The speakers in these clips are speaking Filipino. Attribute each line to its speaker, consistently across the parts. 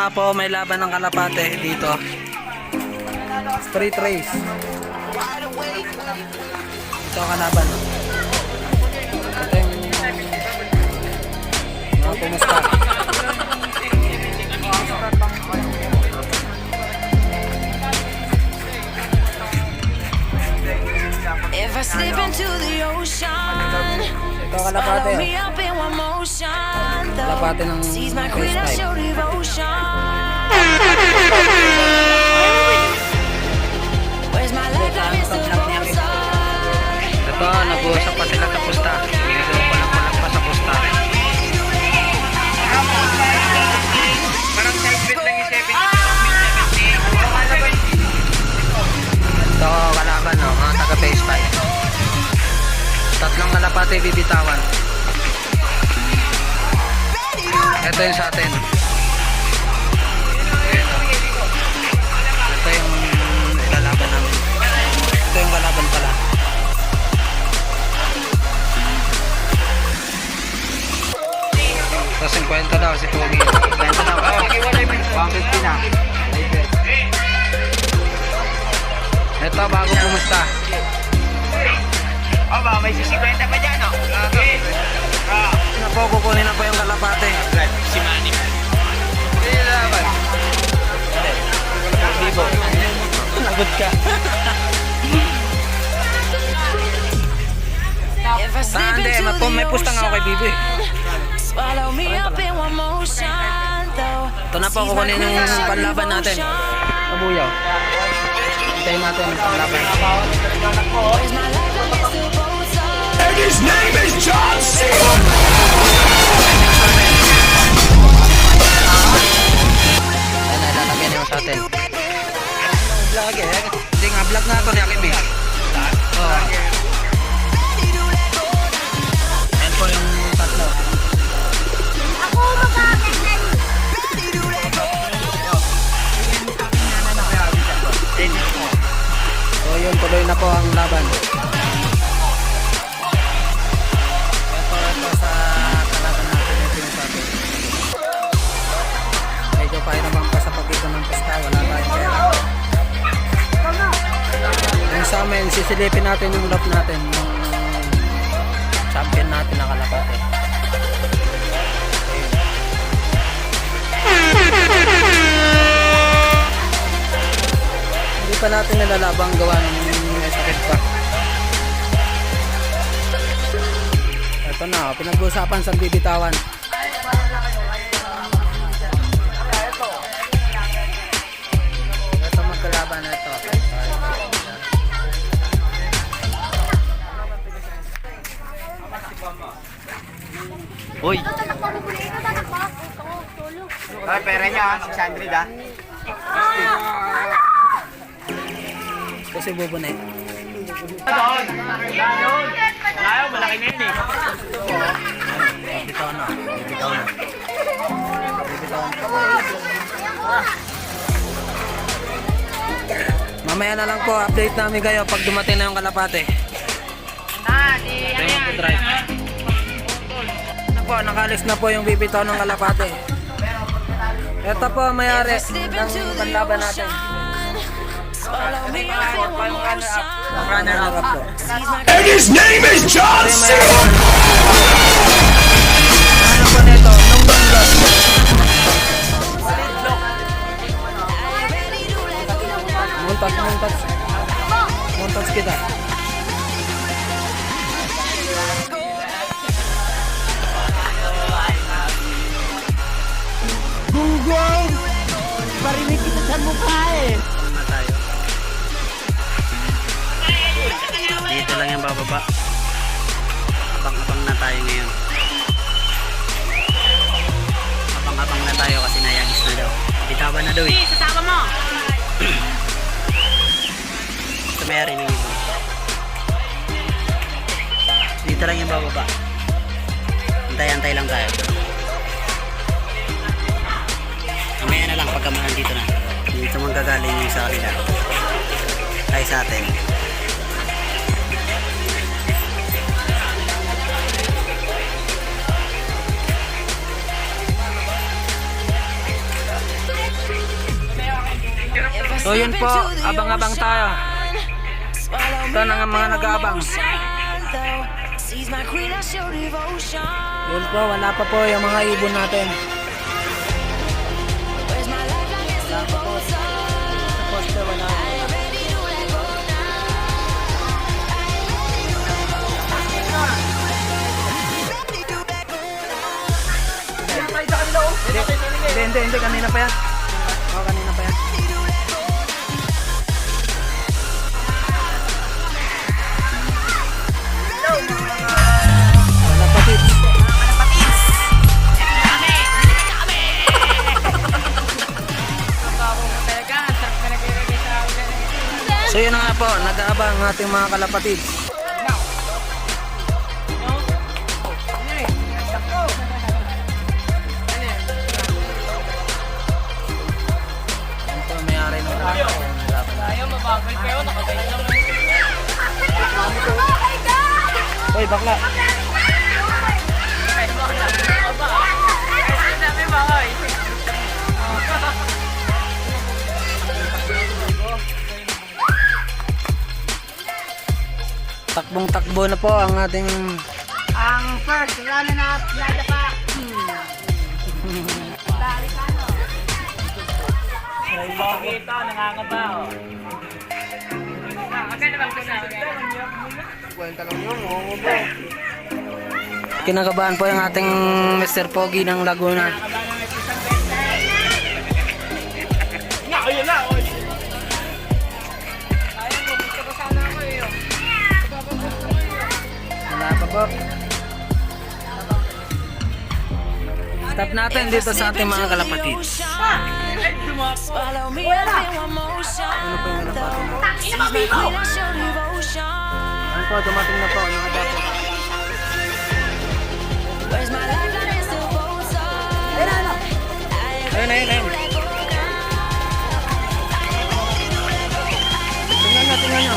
Speaker 1: nga po, may laban ng Kalapate dito. Street race. Ito ang kalaban. Ito yung mga pumusta.
Speaker 2: If I slip into the ocean,
Speaker 1: Ito ang
Speaker 2: swallow
Speaker 1: Kalapate.
Speaker 2: me up in one motion.
Speaker 1: Kalapate ng
Speaker 2: Seize my queen, I
Speaker 1: face
Speaker 2: show devotion. Where's my life like Mr. Wilson?
Speaker 1: Ito, nag-uusap pa sila sa pusta. Ginagawa pa lang pa sa pusta.
Speaker 3: Parang side bet lang yung 70.
Speaker 1: Ito, kalaban, no? Mga taga face 5. Tatlong Kalapate bibitawan. Ito yung sa atin. Ito yung ilalaban namin. Ito yung kalaban pala. So 50 daw si Pogi. 50 daw. 150 na. Ito bago pumusta.
Speaker 3: Aba, may 50 pa dyan, no?
Speaker 1: Na po, kukunin na po yung Kalapate.
Speaker 3: Si Manny.
Speaker 1: Bibo. Nagot ka.
Speaker 2: If I slip
Speaker 1: Hindi,
Speaker 2: into the
Speaker 1: may pusta nga ako kay Bibo eh.
Speaker 2: ocean, swallow me up in one motion. Though
Speaker 1: Ito na po, kukunin yung panlaban natin. Kabuyaw. Hintayin natin yung panlaban.
Speaker 2: Where's my life like Mr. Wilson?
Speaker 4: And his name is John C.
Speaker 1: Ayan na, lalagyan nyo sa atin. Vlog eh. Hindi nga, vlog nga ito ni Akib eh. Oo. Ayan po yung tatlo. So yun, tuloy na po ang laban. Ito sa kalaban natin. Ito yung sa atin. Medyo pairabang pa sa pag-ito ng pusta. Wala tayong pera. Yung sa amin, sisilipin natin yung love natin. Yung champion natin na Kalapate. Hindi pa natin nalalabang gawa ng may sakit pa. Ito na, pinag-uusapan sa bibitawan. Ito magkalaban na ito.
Speaker 3: Uy! Ay, pera niya, 600 ah.
Speaker 1: Kasi bobo na eh.
Speaker 3: Doon! Doon! Ayaw, malaki na yun eh.
Speaker 1: Bibitaw na. Bibitaw na. Bibitaw na. Mamaya na lang po, update namin kayo pag dumating na yung Kalapate. Ito yung mag-drive. Ano po, nakalis na po yung bibitaw ng Kalapate. Ito po, mayari ng panlaban natin.
Speaker 2: Swallow me up in one motion.
Speaker 1: Ang runner-up po.
Speaker 2: Seize my
Speaker 4: And his name is John C.
Speaker 1: Ano po nito? Nung Banglos. Muntas. Muntas kita.
Speaker 3: Bugong! Parinig kita sa mukha eh.
Speaker 1: Na tayo. Dito lang yung bababa. Abang-abang na tayo ngayon. Abang-abang na tayo kasi nayagis na daw. Bitawan na daw eh.
Speaker 2: Sasama mo.
Speaker 1: Ito may ari ng ibon. Dito lang yung bababa. Antay-antay lang tayo. Mamaya na lang pagka dito na. Dito manggagaling yung sa kanila. Ay sa atin. So yun po, abang-abang tayo. Ito na nga mga nag-aabang. Yun po, wala pa po yung mga ibon natin. Wala pa po. Sa poste, wala. Hindi, kanina pa yan. Oo, kanina pa yan. Wala pa tips. So yun na nga po, nag-aabang ang ating mga kalapatid. Ito may-ari ng
Speaker 3: Ayaw, mabagal kayo. Nakagay lang.
Speaker 1: Hoy, bakla.
Speaker 3: Ay, bakla. Aba. Ay, sabi ba, oy?
Speaker 1: Takbong-takbo na po ang ating...
Speaker 5: Ang first, wala na playa pa.
Speaker 3: Pakita, nangangaba, oh. Kasi naman ko na.
Speaker 1: Kinakabahan po yung ating Mr. Pogi ng Laguna.
Speaker 3: Ayun na, oy.
Speaker 1: Wala pa po. Stop natin dito sa ating mga kalapatid.
Speaker 2: Follow me up in one motion.
Speaker 1: Ano po yung kalapatid?
Speaker 2: She's my queen, I show devotion.
Speaker 1: Ano po, dumating na po. Nakadapo.
Speaker 2: Where's my lifeline and still goes on?
Speaker 1: Ayun. Tingnan nyo.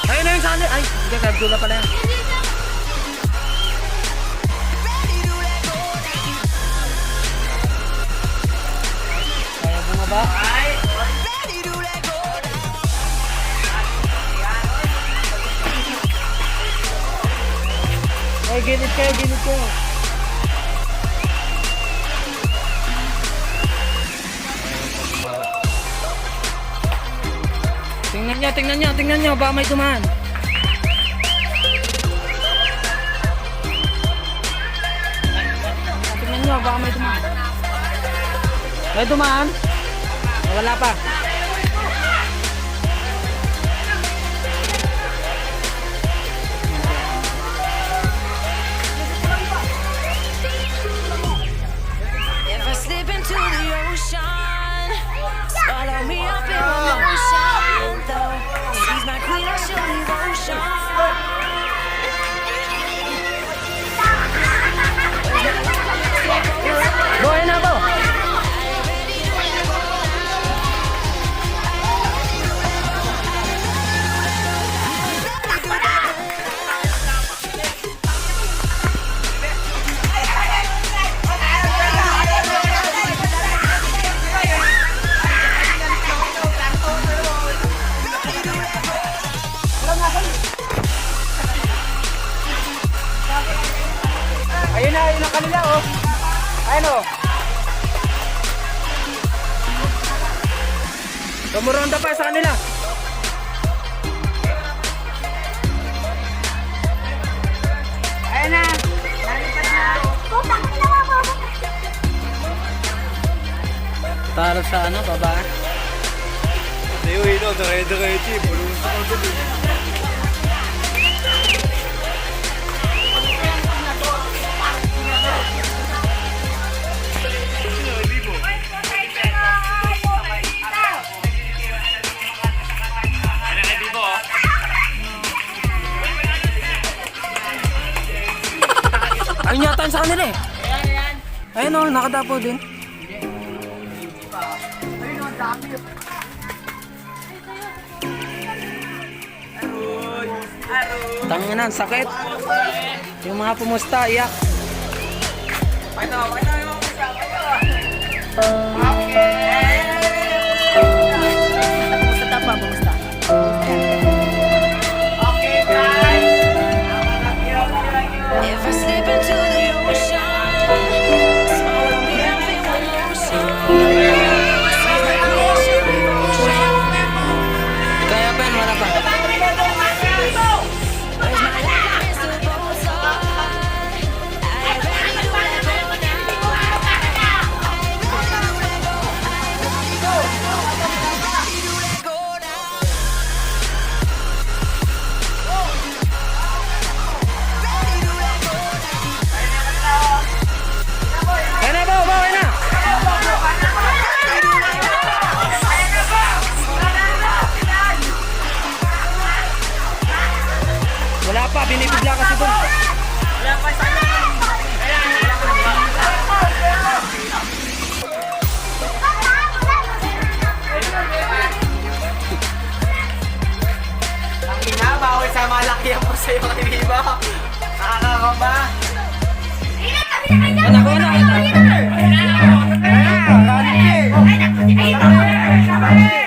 Speaker 1: Ayun, saan? Ay, hindi ka, gula pala yan. Kaya bumaba. Ay, gilid kayo. Tingnan nyo, baka may dumaan. Tingnan nyo, baka may dumaan. May dumaan? Wala pa.
Speaker 2: If I slip into the ocean, swallow me up in one motion. Though she's my queen, I show devotion.
Speaker 1: Buhay na po. Ayun ang kanila, oh. Ayun, oh. Tumuronda pa sa kanila.
Speaker 5: Ayun na. Nalipat na.
Speaker 1: Talo sa ano, baba? Ayun yata sa kanila eh. Ayun o, nakadapo din. Tanginan, sakit. Yung mga pumusta, iyak.
Speaker 3: Pwede yung
Speaker 1: pa, binibigla kasi doon.
Speaker 3: Bawal sa malaki ang po sa'yo kay Viva. Nakakakaba.
Speaker 1: Anak ko,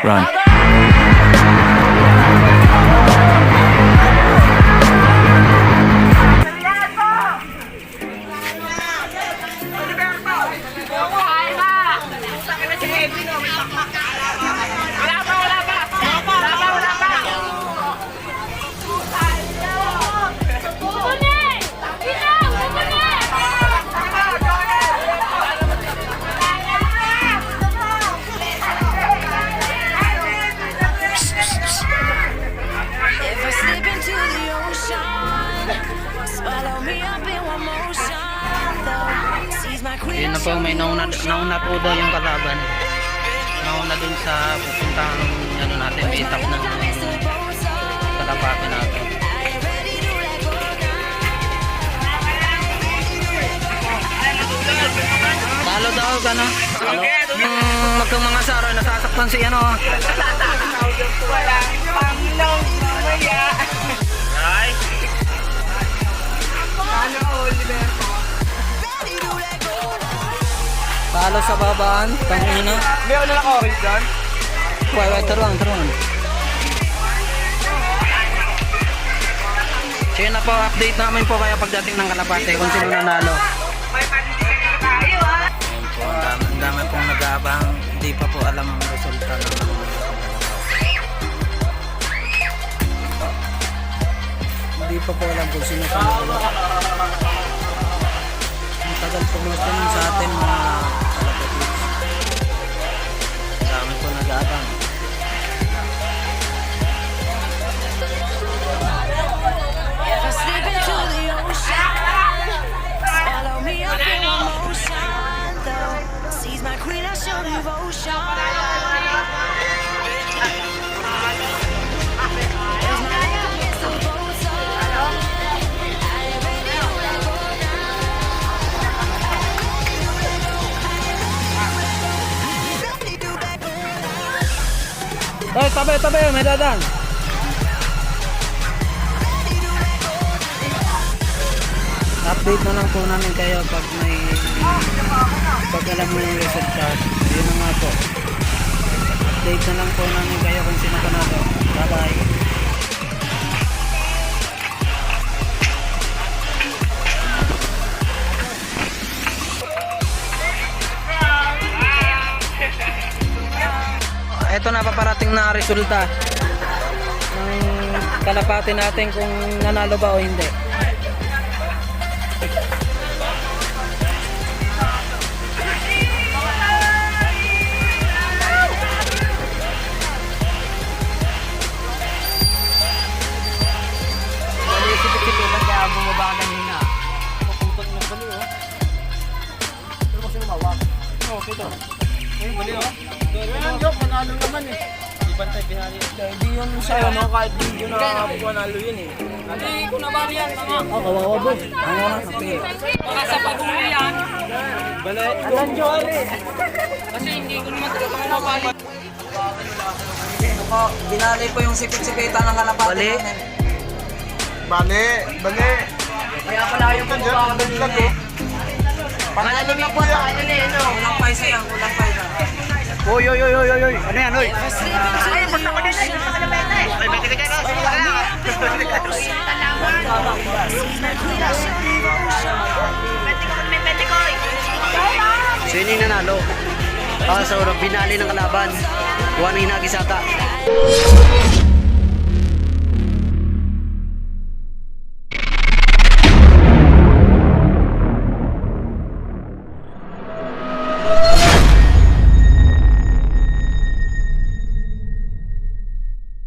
Speaker 4: Run.
Speaker 2: If I slip into the ocean, swallow me up in one motion. Though sees my queen,
Speaker 1: Yun na po, may nauna po daw yung kalaban. Nauna dun sa pupuntang ano natin, meet-up ng kalapate natin. Talo daw ka na. Magkang mga saro, nasasaktan si ano.
Speaker 3: Walang Panginoong mamaya. Ay. Ano, Oliver?
Speaker 1: Talo sa babaan, pangina.
Speaker 3: May ano lang orange dyan?
Speaker 1: Wait, turuan. Sige na po, update namin po kayo pagdating ng kalapate kung sino nanalo.
Speaker 3: May panitikan tayo, ha?
Speaker 1: Ayun po, ang dami pong nag-aabang. Hindi pa po alam ang resulta ng Hindi pa po alam kung sino panalo. Ang tagal po gusto nun sa atin mga kalapatics. Ang dami po nag-aabang.
Speaker 2: If I slip into the ocean, swallow me up in one motion. Though sees my queen, I show devotion. There's my life against the both sides. I am ready to let go now.
Speaker 1: Tabi, may dadan. Update na lang po namin kayo pag alam mo yung resulta. Yun na nga po. Update na lang po namin kayo kung sino panalo. Bye bye. Ito na paparating na resulta ng kalapati natin kung nanalo ba o hindi.
Speaker 3: Sipit-sipitan kaya bumaba ka kanina. Papuntag ng bali, oh. Pero kasi lumawak. Oo, ito. Ayun, bali, oh. Ayun, joke, manalo naman eh. Di bantay binali. Hindi yun sa'yo, no? Kahit hindi yun manalo yun eh. Hindi ko nabali yan, tama.
Speaker 1: Oh, kawawa boy. Ano na, kapil.
Speaker 3: Baka sa pag-uwi yan. Bali. Alam, Jory. Kasi hindi ko naman talaga mabali.
Speaker 1: Binali po yung sipit-sipitan ng kalapati natin.
Speaker 5: Bale.
Speaker 3: Kaya pala yung bumaba ka kanina eh.
Speaker 5: Panalo na po yan.
Speaker 1: Kulang paisa yan, kulang paisa.
Speaker 5: Oy. Ano yan, oy?
Speaker 2: If I slip into the ocean,
Speaker 3: Ay, may tigay na.
Speaker 2: sees my queen, I show devotion.
Speaker 6: Sino yung nanalo? Sa unang binali ng kalaban. Kuha na hinagisata.